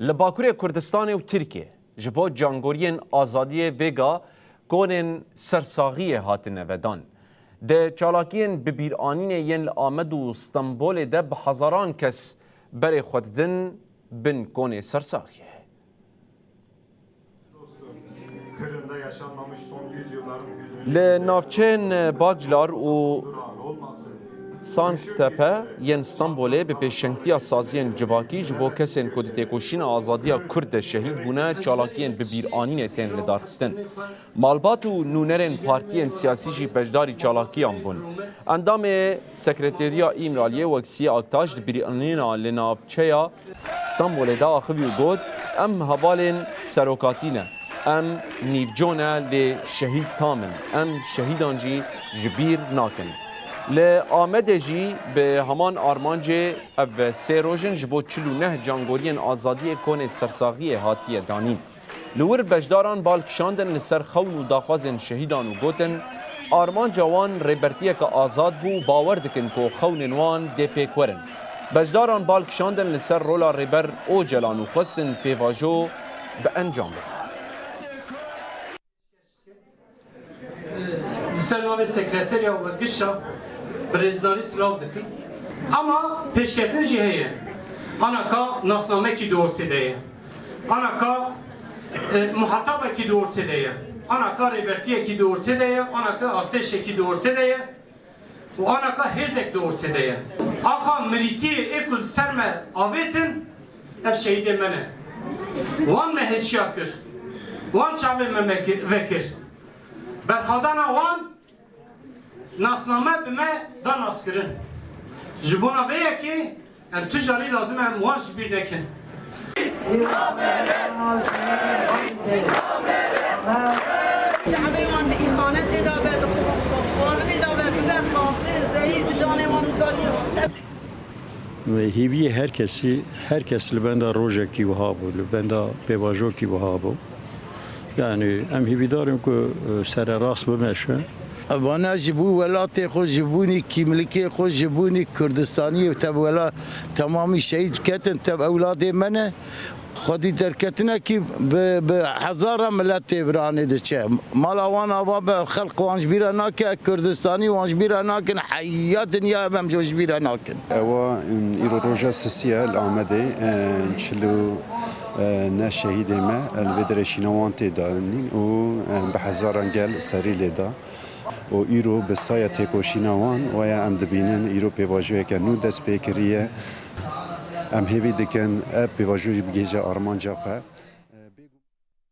لباکوری کردستان و ترکیه جبو جانگورین آزادی ویگا گونن سرساغی هاتن ودان ده چالاکین ببیرانین ین آمد و استنبول ده به هزاران کس بری خوددن بن گون سرساغیه. Kırım'da yaşanmamış son yüzyılların لنافچین باجلار و سانتپه ین استانبوله به پیشنگتی سازین جواکی جبو کسین کودیت کوشین آزادی کرد شهید بونه چالاکین به بیرانین تن لدارخستن مالبات و نونرن پارتیین سیاسی جی بجداری چالاکیان بون اندام سکرتریا ایمرالیه وکسی اکتاش بیرانین لنافچیا استانبوله دا آخوی و گود ام هوالین سروکاتینه ام نیفجونه لشهید تامن ام شهیدان جی جبیر ناکن لآمده جی به همان آرمانجه او سه روژن جبو 49 جانگورین آزادی کن سرساغی هاتیه دانین لور بجداران بالکشاندن لسر خون و داخوازن شهیدان و گوتن آرمان جوان ریبرتیه که آزاد بو باور دکن که خون وان دی پیکورن بجداران بالکشاندن لسر رولا ریبر او جلان و خستن پیواجو به انجام بده Disername sekreterya ve gışa brezdarı sılav dikir. Ama peşketin jiheye. Anaka nasname ki de ortadaya. Anaka muhataba ki de ortadaya. Anaka rebertiye ki de ortadaya. Anaka ateşe ki de ortadaya. Ve anaka hezek de ortadaya. Aka miritiye ekul serme avetin ev şehide mene. Van me heşyakir. Van çave me vekir. Berhadana wan nasname bime dan askirin. Jibuna veye ki em tujari lazım em wan jibir nekin. شعبي وان إخانة دابا وان دابا بنا خاصين زي جاني وان زالي ve hiviye herkes libenda rojeki vahabo libenda pevajoki vahabo yani em hividarım ku sere rast bemeşe وانا جبو ولاتي خو جبوني كيملكي خو جبوني كردستاني تب ولا تمامي شهيد كتن تب اولادي منه خودي دركتنا كي بهزار ملت براني دچه مالا وانا بابا خلق وانج بيرا ناك كردستاني وانج بيرا ناكن حيا دنيا بم جوج بيرا ناكن اوا ايرو روجا سيال آمده چلو نه شهید ما الودرشینوان تدانی و به هزاران گل سری لدا و ایرو به سایه تکوشینوان و یا ام دبینن ایرو پیواجوی که نو دست پیکریه ام هیوی دکن اب پیواجوی بگیجه آرمان جاقه